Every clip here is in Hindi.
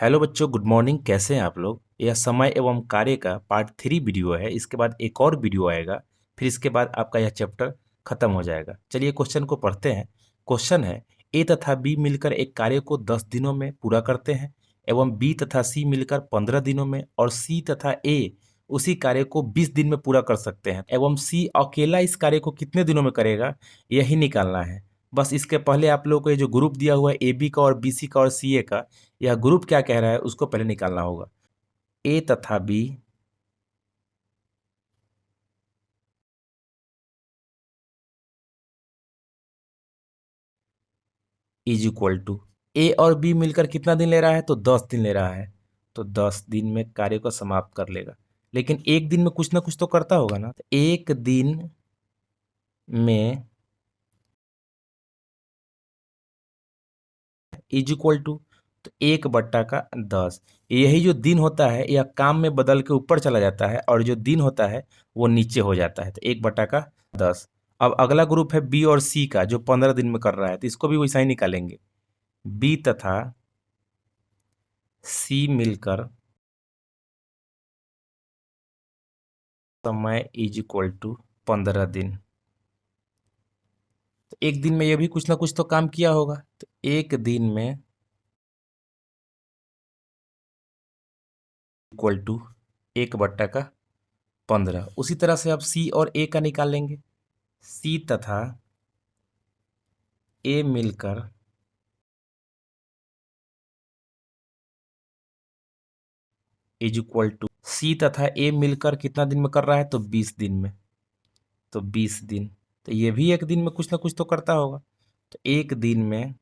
हेलो बच्चों, गुड मॉर्निंग। कैसे हैं आप लोग। यह समय एवं कार्य का पार्ट 3 वीडियो है। इसके बाद एक और वीडियो आएगा, फिर इसके बाद आपका यह चैप्टर खत्म हो जाएगा। चलिए क्वेश्चन को पढ़ते हैं। क्वेश्चन है, ए तथा बी मिलकर एक कार्य को 10 दिनों में पूरा करते हैं एवं बी तथा सी मिलकर 15 दिनों में और सी तथा ए उसी कार्य को 20 दिन में पूरा कर सकते हैं एवं सी अकेला इस कार्य को कितने दिनों में करेगा, यही निकालना है। बस इसके पहले आप लोगों को ये जो ग्रुप दिया हुआ है ए बी का और बी सी का और सी ए का, यह ग्रुप क्या कह रहा है उसको पहले निकालना होगा। ए तथा बी इज इक्वल टू, ए और बी मिलकर कितना दिन ले रहा है, तो 10 दिन ले रहा है। तो 10 दिन में कार्य को समाप्त कर लेगा। लेकिन एक दिन में कुछ ना कुछ तो करता होगा ना। तो एक दिन में इज इक्वल टू, तो 1/10। यही जो दिन होता है यह काम में बदल के ऊपर चला जाता है और जो दिन होता है वो नीचे हो जाता है। तो 1/10। अब अगला ग्रुप है बी और सी का, जो 15 दिन में कर रहा है, तो इसको भी वैसा ही निकालेंगे। बी तथा सी मिलकर समय इज इक्वल टू 15 दिन। तो एक दिन में ये भी कुछ ना कुछ तो काम किया होगा। तो एक दिन में इक्वल टू 1/15। उसी तरह से अब सी और ए का निकालेंगे। सी तथा ए मिलकर इज इक्वल टू, सी तथा ए मिलकर कितना दिन में कर रहा है, तो 20 दिन में। तो 20 दिन, तो ये भी एक दिन में कुछ ना कुछ तो करता होगा। तो एक दिन में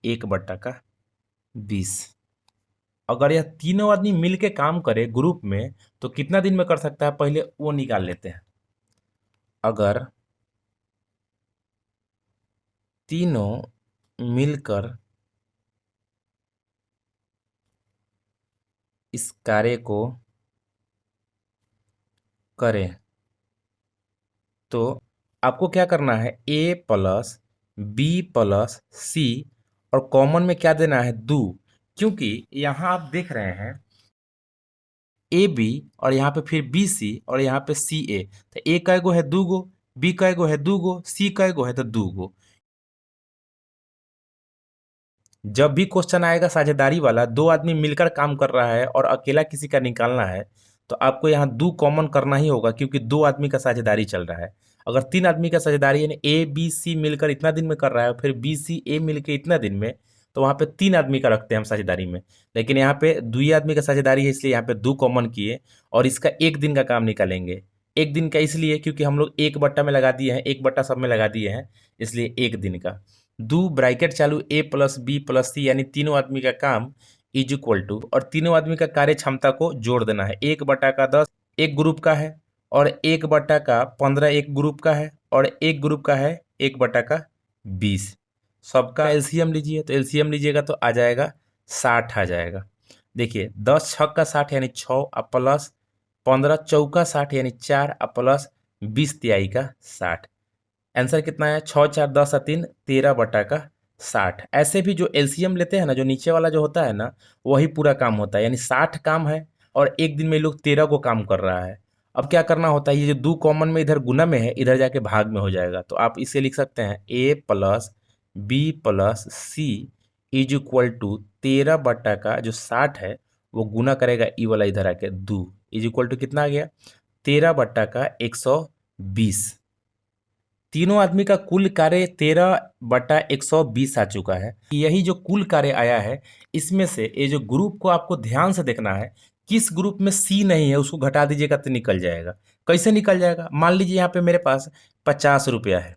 1/20। अगर यह तीनों आदमी मिल के काम करे ग्रुप में, तो कितना दिन में कर सकता है, पहले वो निकाल लेते हैं। अगर तीनों मिलकर इस कार्य को करें, तो आपको क्या करना है, ए प्लस बी प्लस सी, और कॉमन में क्या देना है, 2। क्योंकि यहाँ आप देख रहे हैं ए बी और यहाँ पे फिर बी सी और यहाँ पे सी ए। तो ए का एगो है 2 गो, बी का एगो है 2 गो, सी का एगो है तो 2 गो। जब भी क्वेश्चन आएगा साझेदारी वाला, दो आदमी मिलकर काम कर रहा है और अकेला किसी का निकालना है, तो आपको यहाँ 2 कॉमन करना ही होगा, क्योंकि दो आदमी का साझेदारी चल रहा है। अगर 3 आदमी का साझेदारी यानी ए बी सी मिलकर इतना दिन में कर रहा है और फिर बी सी ए मिलकर इतना दिन में, तो वहाँ पे 3 आदमी का रखते हैं हम साझेदारी में। लेकिन यहाँ पे 2 ही आदमी का साझेदारी है, इसलिए यहाँ पे 2 कॉमन किए और इसका एक दिन का काम निकालेंगे। एक दिन का इसलिए क्योंकि हम लोग एक बट्टा में लगा दिए हैं, एक बट्टा सब में लगा दिए हैं, इसलिए एक दिन का। दो ब्रैकेट चालू ए प्लस बी प्लस सी, यानी तीनों आदमी का काम इज इक्वल टू, और तीनों आदमी का कार्य क्षमता को जोड़ देना है। 1/10 एक ग्रुप का है और 1/15 एक ग्रुप का है और एक ग्रुप का है 1/20। सबका एलसीएम लीजिए, तो एलसीएम लीजिएगा तो आ जाएगा 60 आ जाएगा। देखिए 10 छक्का का 60 यानी 6 प्लस 15 चौका 60 यानी 4 प्लस 20 तिहाई का 60। आंसर कितना है, 6 4 10 3 13/60। ऐसे भी जो एलसीएम लेते हैं ना, जो नीचे वाला जो होता है ना, वही पूरा काम होता है। यानी 60 काम है और एक दिन में लोग 13 को काम कर रहा है। अब क्या करना होता है, ये जो 2 कॉमन में इधर गुना में है, इधर जाके भाग में हो जाएगा। तो आप इसे लिख सकते हैं A plus B plus C is equal to 13 का जो 60 है वो गुना करेगा ई वाला इधर आके 2, इज इक्वल टू कितना आ गया, 13/120। तीनों आदमी का कुल कार्य 13/120 आ चुका है। यही जो कुल कार्य आया है, इसमें से ये जो ग्रुप को आपको ध्यान से देखना है, किस ग्रुप में सी नहीं है उसको घटा दीजिएगा तो निकल जाएगा। कैसे निकल जाएगा, मान लीजिए यहाँ पे मेरे पास 50 रुपया है,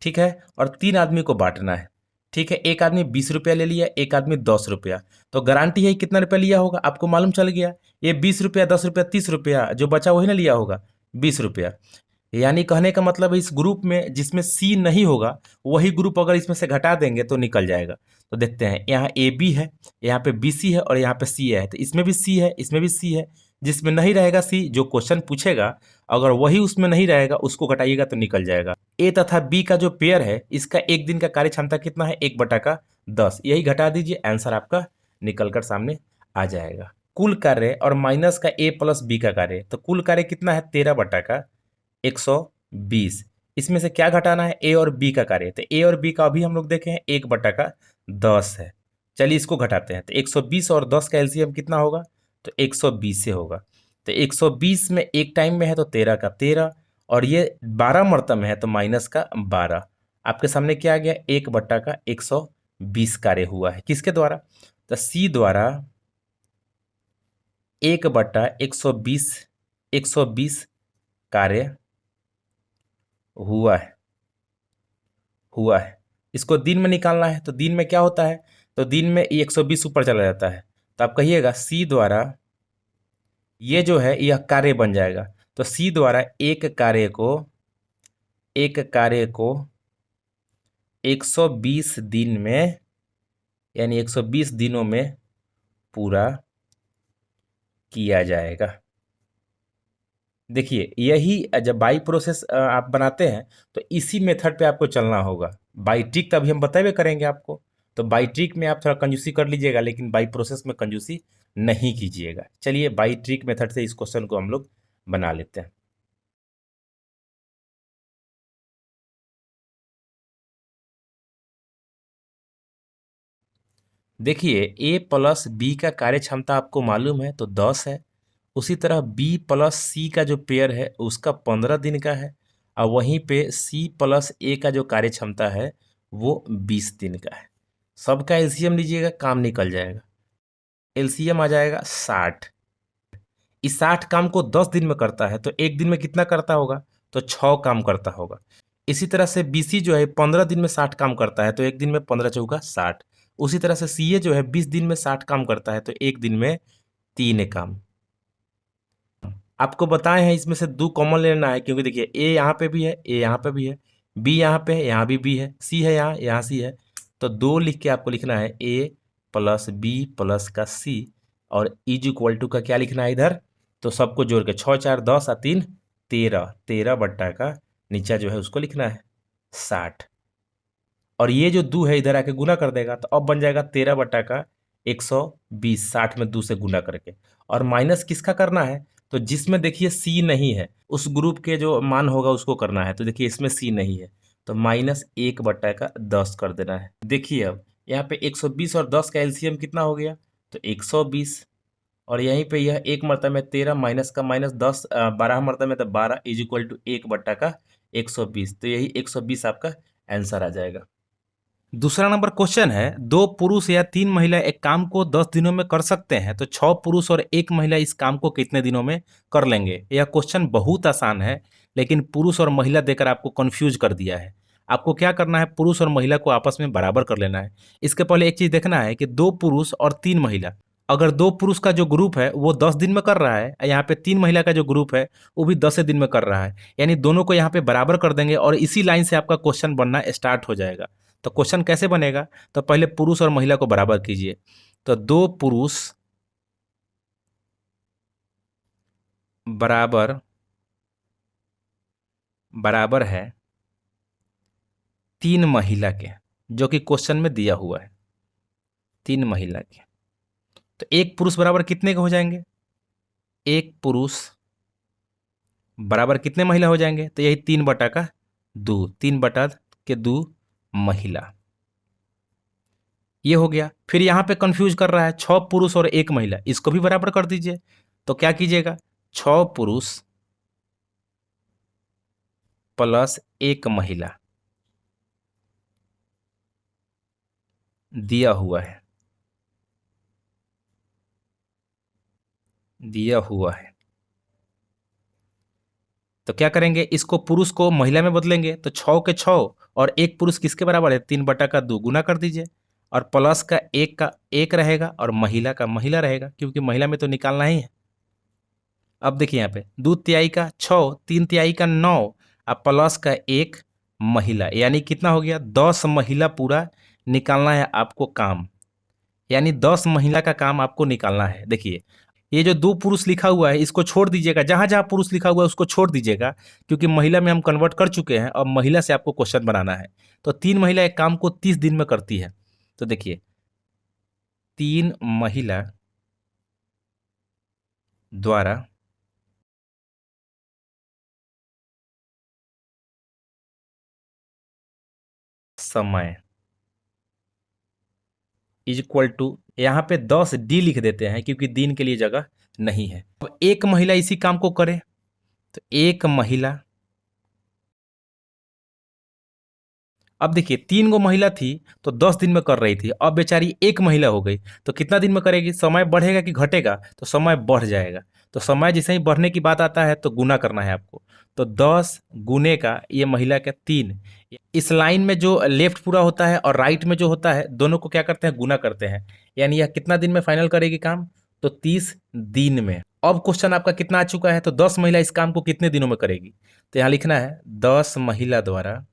ठीक है, और 3 आदमी को बांटना है, ठीक है। एक आदमी 20 रुपया ले लिया, एक आदमी 10 रुपया, तो गारंटी है कितना रुपया लिया होगा, आपको मालूम चल गया। ये 20 रुपया 10 रुपया 30 रुपया जो बचा वही ना लिया होगा, 20 रुपया। यानी कहने का मतलब है इस ग्रुप में जिसमें सी नहीं होगा, वही ग्रुप अगर इसमें से घटा देंगे तो निकल जाएगा। तो देखते हैं, यहाँ ए बी है, यहाँ पे बी सी है और यहाँ पे सी है, तो इसमें भी सी है, इसमें भी सी है। जिसमें नहीं रहेगा सी, जो क्वेश्चन पूछेगा अगर वही उसमें नहीं रहेगा उसको घटाइएगा तो निकल जाएगा। ए तथा बी का जो पेयर है इसका एक दिन का कार्य क्षमता कितना है, 1/10, यही घटा दीजिए, आंसर आपका निकल कर सामने आ जाएगा। कुल कार्य और माइनस का ए प्लस बी का कार्य, तो कुल कार्य कितना है 13/120। इसमें से क्या घटाना है, ए और बी का कार्य, तो ए और बी का अभी हम लोग देखे हैं 1/10 है। चलिए इसको घटाते हैं, तो 120 और 10 का एलसीएम कितना होगा, तो 120 से होगा। तो 120 में एक टाइम में है तो 13 का 13, और ये 12 मरतब में है तो माइनस का 12। आपके सामने क्या आ गया, 1/120 कार्य हुआ है किसके द्वारा, तो सी द्वारा 1/120 कार्य हुआ है। इसको दिन में निकालना है, तो दिन में क्या होता है, तो दिन में ये 120 ऊपर चला जाता है, तो आप कहिएगा सी द्वारा ये जो है यह कार्य बन जाएगा। तो सी द्वारा एक कार्य को 120 दिन में, यानी 120 दिनों में पूरा किया जाएगा। देखिए यही जब बाई प्रोसेस आप बनाते हैं तो इसी मेथड पे आपको चलना होगा। बाई ट्रिक तभी हम बतावे करेंगे आपको, तो बाई ट्रिक में आप थोड़ा कंजूसी कर लीजिएगा, लेकिन बाई प्रोसेस में कंजूसी नहीं कीजिएगा। चलिए बाई ट्रिक मेथड से इस क्वेश्चन को हम लोग बना लेते हैं। देखिए ए प्लस बी का कार्य क्षमता आपको मालूम है तो 10 है। उसी तरह बी प्लस सी का जो पेयर है उसका 15 दिन का है, और वहीं पे सी प्लस ए का जो कार्य क्षमता है वो 20 दिन का है। सबका एलसीएम लीजिएगा, काम निकल जाएगा। एलसीएम आ जाएगा 60। इस 60 काम को 10 दिन में करता है तो एक दिन में कितना करता होगा, तो 6 काम करता होगा। इसी तरह से बीसी जो है 15 दिन में 60 काम करता है तो एक दिन में 15 चौका 60। उसी तरह से सीए जो है 20 दिन में 60 काम करता है तो एक दिन में 3 काम। आपको बताए हैं इसमें से 2 कॉमन लेना है, क्योंकि देखिए ए यहाँ पे भी है, ए यहाँ पे भी है, बी यहाँ पे है, यहाँ भी बी है, सी है यहाँ, यहाँ सी है। तो 2 लिख के आपको लिखना है ए प्लस बी प्लस का सी, और इज इक्वल टू का क्या लिखना है इधर, तो सबको जोड़ के 6 4 10 और 3 13, 13 का नीचा जो है उसको लिखना है 60, और ये जो 2 है इधर आके गुना कर देगा तो अब बन जाएगा 13/120, 60 में 2 से गुना करके। और माइनस किसका करना है, तो जिसमें देखिए सी नहीं है उस ग्रुप के जो मान होगा उसको करना है, तो देखिए इसमें सी नहीं है तो -1/10 कर देना है। देखिए अब यहाँ पे 120 और 10 का एलसीएम कितना हो गया, तो 120, और यहीं पे यह एक मरतबा में 13 माइनस का -10, 12 मरतबा में तो 12 इज इक्वल टू 1/120, तो यही 120 आपका आंसर आ जाएगा। दूसरा नंबर क्वेश्चन है, 2 पुरुष या 3 महिला एक काम को 10 दिनों में कर सकते हैं तो 6 पुरुष और 1 महिला इस काम को कितने दिनों में कर लेंगे। यह क्वेश्चन बहुत आसान है, लेकिन पुरुष और महिला देकर आपको कंफ्यूज कर दिया है। आपको क्या करना है, पुरुष और महिला को आपस में बराबर कर लेना है। इसके पहले एक चीज देखना है कि 2 पुरुष और 3 महिला, अगर 2 पुरुष का जो ग्रुप है वो 10 दिन में कर रहा है, यहाँ पे 3 महिला का जो ग्रुप है वो भी 10 दिन में कर रहा है, यानी दोनों को यहाँ पे बराबर कर देंगे और इसी लाइन से आपका क्वेश्चन बनना स्टार्ट हो जाएगा। तो क्वेश्चन कैसे बनेगा, तो पहले पुरुष और महिला को बराबर कीजिए। तो 2 पुरुष बराबर बराबर है 3 महिला के, जो कि क्वेश्चन में दिया हुआ है 3 महिला के। तो 1 पुरुष बराबर कितने के हो जाएंगे, 1 पुरुष बराबर कितने महिला हो जाएंगे, तो यही 3/2, 3/2 महिला। ये हो गया। फिर यहाँ पे कंफ्यूज कर रहा है 6 पुरुष और 1 महिला, इसको भी बराबर कर दीजिए। तो क्या कीजिएगा, 6 पुरुष प्लस 1 महिला दिया हुआ है, दिया हुआ है। तो क्या करेंगे, इसको पुरुष को महिला में बदलेंगे तो 6 के 6 और 1 पुरुष किसके बराबर है, 3/2 गुना कर दीजिए, और प्लस का 1 रहेगा और महिला का महिला रहेगा, क्योंकि महिला में तो निकालना ही है। अब देखिए यहाँ पे 2 तिहाई का 6, 3 तिहाई का 9 और प्लस का 1 महिला, यानी कितना हो गया, 10 महिला पूरा निकालना है आपको काम, यानी 10 महिला का काम आपको निकालना है। देखिए ये जो दो पुरुष लिखा हुआ है इसको छोड़ दीजिएगा, जहां जहां पुरुष लिखा हुआ है उसको छोड़ दीजिएगा, क्योंकि महिला में हम कन्वर्ट कर चुके हैं। अब महिला से आपको क्वेश्चन बनाना है। तो 3 महिला एक काम को 30 दिन में करती है। तो देखिए 3 महिला द्वारा समय इज इक्वल टू, यहाँ पे 10D लिख देते हैं क्योंकि दिन के लिए जगह नहीं है। अब एक महिला इसी काम को करे, तो एक महिला, अब देखिए 3 गो महिला थी तो 10 दिन में कर रही थी, अब बेचारी एक महिला हो गई तो कितना दिन में करेगी? समय बढ़ेगा कि घटेगा? तो समय बढ़ जाएगा। तो समय जैसे ही बढ़ने की बात आता है तो गुना करना है आपको। तो 10 गुने का ये महिला का 3, इस लाइन में जो लेफ्ट पूरा होता है और राइट में जो होता है दोनों को क्या करते हैं? गुना करते हैं। यानी यह कितना दिन में फाइनल करेगी काम? तो 30 दिन में। अब क्वेश्चन आपका कितना आ चुका है? तो 10 महिला इस काम को कितने दिनों में करेगी? तो यहाँ लिखना है 10 महिला द्वारा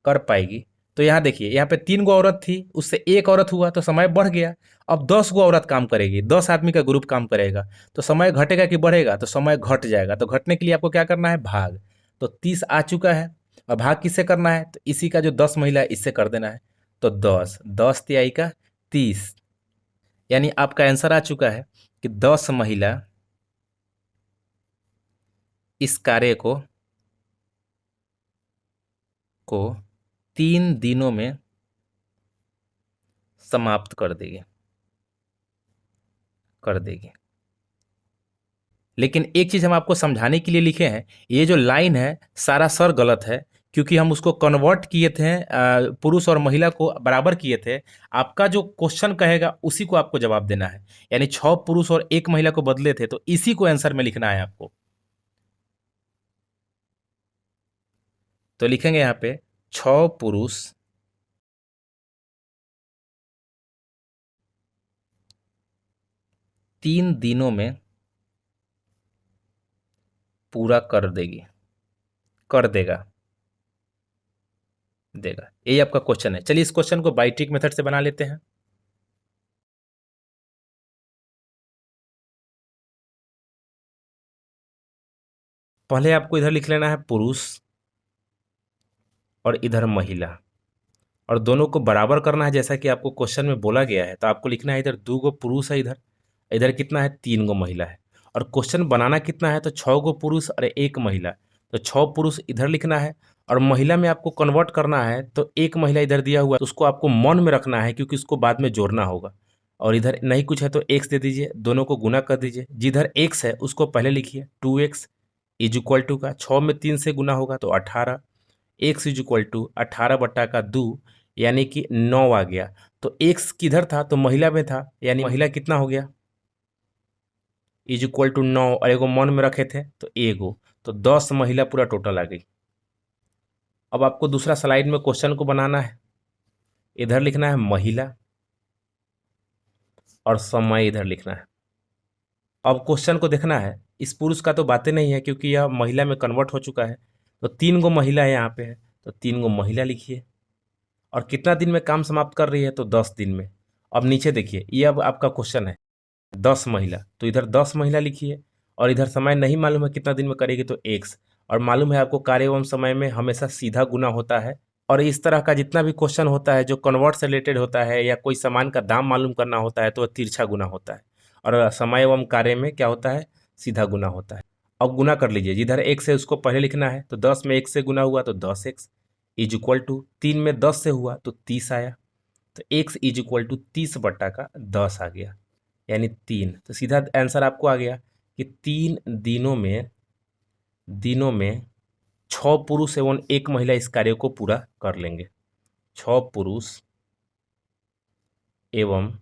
कर पाएगी। तो यहाँ देखिए, यहाँ पे 3 गो औरत थी, उससे एक औरत हुआ तो समय बढ़ गया। अब 10 गो औरत काम करेगी, 10 आदमी का ग्रुप काम करेगा, तो समय घटेगा कि बढ़ेगा? तो समय घट जाएगा। तो घटने के लिए आपको क्या करना है? भाग। तो 30 आ चुका है, और भाग किससे करना है? तो इसी का जो 10 महिला है इससे कर देना है। तो 10 का 30, यानी आपका आंसर आ चुका है कि 10 महिला इस कार्य को 3 दिनों में समाप्त कर देगी। लेकिन एक चीज़ हम आपको समझाने के लिए लिखे हैं, ये जो लाइन है सारा सर गलत है, क्योंकि हम उसको कन्वर्ट किए थे, पुरुष और महिला को बराबर किए थे। आपका जो क्वेश्चन कहेगा उसी को आपको जवाब देना है। यानी 6 पुरुष और 1 महिला को बदले थे, तो इसी को आंसर में लिखना है आपको। तो लिखेंगे यहाँ पे 6 पुरुष 3 दिनों में पूरा कर देगा। यही आपका क्वेश्चन है। चलिए इस क्वेश्चन को बाई ट्रिक मेथड से बना लेते हैं। पहले आपको इधर लिख लेना है पुरुष और इधर महिला, और दोनों को बराबर करना है जैसा कि आपको क्वेश्चन में बोला गया है। तो आपको लिखना है इधर 2 गो पुरुष है, इधर इधर कितना है? 3 गो महिला है। और क्वेश्चन बनाना कितना है? तो 6 गो पुरुष और 1 महिला। तो 6 पुरुष इधर लिखना है, और महिला में आपको कन्वर्ट करना है तो 1 महिला इधर दिया हुआ है, तो उसको आपको मन में रखना है क्योंकि उसको बाद में जोड़ना होगा। और इधर नहीं कुछ है तो x दे दीजिए, दोनों को गुना कर दीजिए। जिधर x है उसको पहले लिखिए, 2x इज इक्वल टू का 6 में 3 से गुना होगा तो 18, x इज इक्वल टू 18/2, यानी कि 9 आ गया। तो x किधर था? तो महिला में था, यानी महिला कितना हो गया? इज इक्वल टू 9, और एगो मन में रखे थे तो एगो, तो 10 महिला पूरा टोटल आ गई। अब आपको दूसरा स्लाइड में क्वेश्चन को बनाना है। इधर लिखना है महिला और समय इधर लिखना है। अब क्वेश्चन को देखना है, इस पुरुष का तो बातें नहीं है क्योंकि यह महिला में कन्वर्ट हो चुका है। तो 3 गो महिला है यहाँ पे है, तो 3 गो महिला लिखिए। और कितना दिन में काम समाप्त कर रही है? तो 10 दिन में। अब नीचे देखिए, ये अब आपका क्वेश्चन है 10 महिला, तो इधर 10 महिला लिखिए। और इधर समय नहीं मालूम है कितना दिन में करेगी तो x, और मालूम है आपको कार्य एवं समय में हमेशा सीधा गुना होता है। और इस तरह का जितना भी क्वेश्चन होता है जो कन्वर्ट से रिलेटेड होता है या कोई सामान का दाम मालूम करना होता है तो वह तिरछा गुना होता है, और समय एवं कार्य में क्या होता है? सीधा गुना होता है। अब गुना कर लीजिए, जिधर x है उसको पहले लिखना है। तो 10 में 1 से गुना हुआ तो 10x इज इक्वल टू 3 में 10 से हुआ तो 30 आया। तो x इज इक्वल टू 30/10 आ गया, यानी 3। तो सीधा आंसर आपको आ गया कि 3 दिनों में 6 पुरुष एवं 1 महिला इस कार्य को पूरा कर लेंगे। 6 पुरुष एवं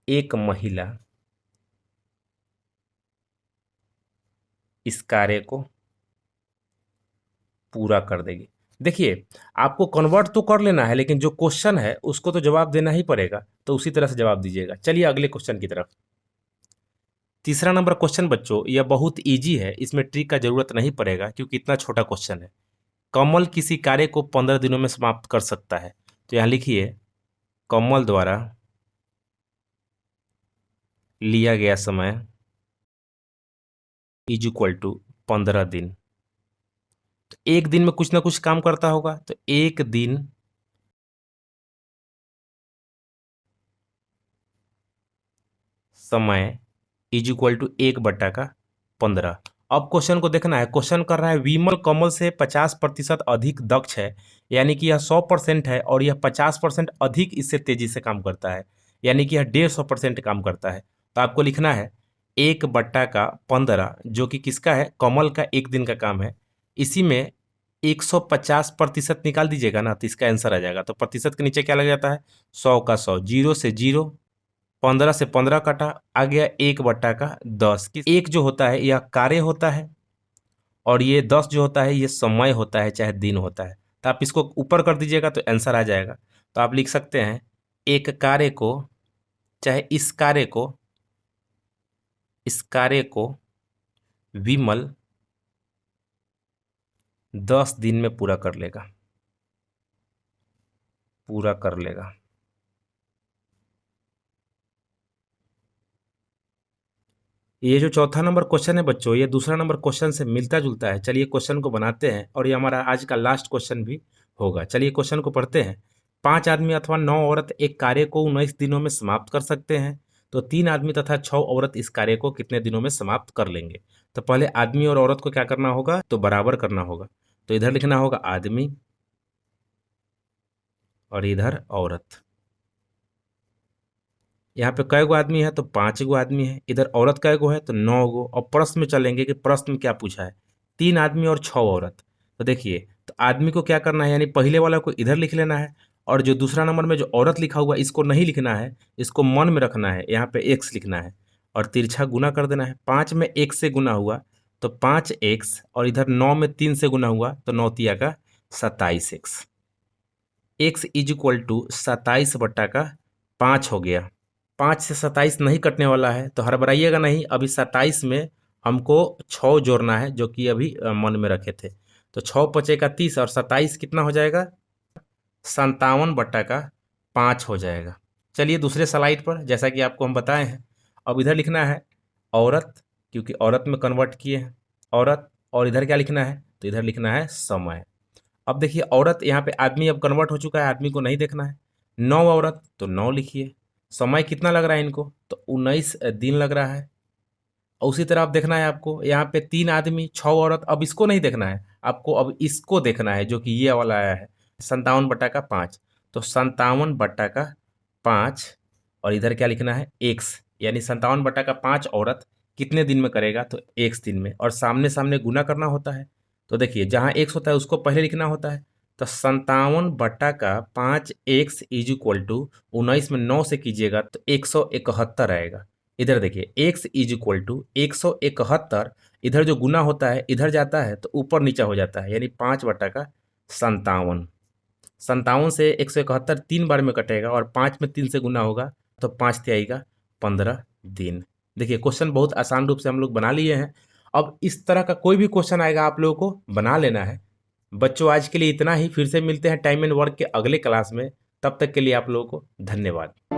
1 महिला इस कार्य को पूरा कर देगी। देखिए, आपको कन्वर्ट तो कर लेना है, लेकिन जो क्वेश्चन है उसको तो जवाब देना ही पड़ेगा, तो उसी तरह से जवाब दीजिएगा। चलिए अगले क्वेश्चन की तरफ। तीसरा नंबर क्वेश्चन बच्चों, यह बहुत इजी है, इसमें ट्रिक का जरूरत नहीं पड़ेगा क्योंकि इतना छोटा क्वेश्चन है। कमल किसी कार्य को 15 दिनों में समाप्त कर सकता है। तो यहाँ लिखिए कमल द्वारा लिया गया समय इज इक्वल टू 15 दिन। तो एक दिन में कुछ ना कुछ काम करता होगा, तो एक दिन समय इज इक्वल टू 1/15। अब क्वेश्चन को देखना है। क्वेश्चन कर रहा है विमल कमल से 50% अधिक दक्ष है, यानी कि यह 100% है और यह 50% अधिक इससे तेजी से काम करता है, यानी कि यह 150% काम करता है। तो आपको लिखना है 1/15 जो कि किसका है, कमल का एक दिन का काम है। इसी में 150% निकाल दीजिएगा ना, तो इसका आंसर आ जाएगा। तो प्रतिशत के नीचे क्या लग जाता है, 100 का 100, 0 से 0, 15 से 15 काटा, आ गया 1/10। एक जो होता है यह कार्य होता है और ये 10 जो होता है ये समय होता है, चाहे दिन होता है। तो आप इसको ऊपर कर दीजिएगा तो आंसर आ जाएगा। तो आप लिख सकते हैं एक कार्य को, चाहे इस कार्य को विमल 10 दिन में पूरा कर लेगा। ये जो चौथा नंबर क्वेश्चन है बच्चों, ये दूसरा नंबर क्वेश्चन से मिलता जुलता है। चलिए क्वेश्चन को बनाते हैं और ये हमारा आज का लास्ट क्वेश्चन भी होगा। चलिए क्वेश्चन को पढ़ते हैं। 5 आदमी अथवा 9 औरत एक कार्य को 19 दिनों में समाप्त कर सकते हैं, तो 3 आदमी तथा 6 औरत इस कार्य को कितने दिनों में समाप्त कर लेंगे। तो पहले आदमी और औरत को क्या करना होगा, तो बराबर करना होगा। तो इधर लिखना होगा आदमी और इधर औरत। यहाँ पे कई गो आदमी है, तो 5 गो आदमी है। इधर औरत कई गो है, तो 9 गो। और प्रश्न में चलेंगे कि प्रश्न में क्या पूछा है, 3 आदमी और 6 औरत। तो देखिए, तो आदमी को क्या करना है, यानी पहले वाला को इधर लिख लेना है, और जो दूसरा नंबर में जो औरत लिखा हुआ है इसको नहीं लिखना है, इसको मन में रखना है। यहाँ पे एक्स लिखना है और तिरछा गुना कर देना है। 5 में 1 से गुना हुआ तो 5x, और इधर 9 में 3 से गुना हुआ तो 9 तिया का 27x। X is equal to 27/5 हो गया। 5 से 27 नहीं कटने वाला है, तो हड़बड़ाइएगा नहीं। अभी 27 में हमको 6 जोड़ना है, जो कि अभी मन में रखे थे। तो 6 पचे का 30 और 27 कितना हो जाएगा, 57/5 हो जाएगा। चलिए दूसरे स्लाइड पर, जैसा कि आपको हम बताए हैं। अब इधर लिखना है औरत, क्योंकि औरत में कन्वर्ट किए हैं औरत, और इधर क्या लिखना है, तो इधर लिखना है समय। अब देखिए औरत, यहाँ पे आदमी अब कन्वर्ट हो चुका है, आदमी को नहीं देखना है। 9 औरत, तो 9 लिखिए। समय कितना लग रहा है इनको, तो 19 दिन लग रहा है। और उसी तरह आप देखना है आपको, यहाँ पे 3 आदमी 6 औरत। अब इसको नहीं देखना है आपको, अब इसको देखना है, जो कि ये वाला आया है 57/5। तो 57/5, और इधर क्या लिखना है, एक्स, यानी 57/5 औरत कितने दिन में करेगा, तो एक्स दिन में। और सामने सामने गुना करना होता है। तो देखिए जहाँ एक्स होता है उसको पहले लिखना होता है। तो 57/5 एक्स इज इक्वल टू 19 में 9 से कीजिएगा तो 171 आएगा। इधर देखिए एक्स इज इक्वल टू 171, इधर जो गुना होता है इधर जाता है तो ऊपर नीचा हो जाता है, यानी 5/57। 57 से 171 3 बार में कटेगा, और 5 में 3 से गुना होगा तो 5 आएगा 15 दिन। देखिए क्वेश्चन बहुत आसान रूप से हम लोग बना लिए हैं। अब इस तरह का कोई भी क्वेश्चन आएगा आप लोगों को बना लेना है। बच्चों आज के लिए इतना ही, फिर से मिलते हैं टाइम एंड वर्क के अगले क्लास में। तब तक के लिए आप लोगों को धन्यवाद।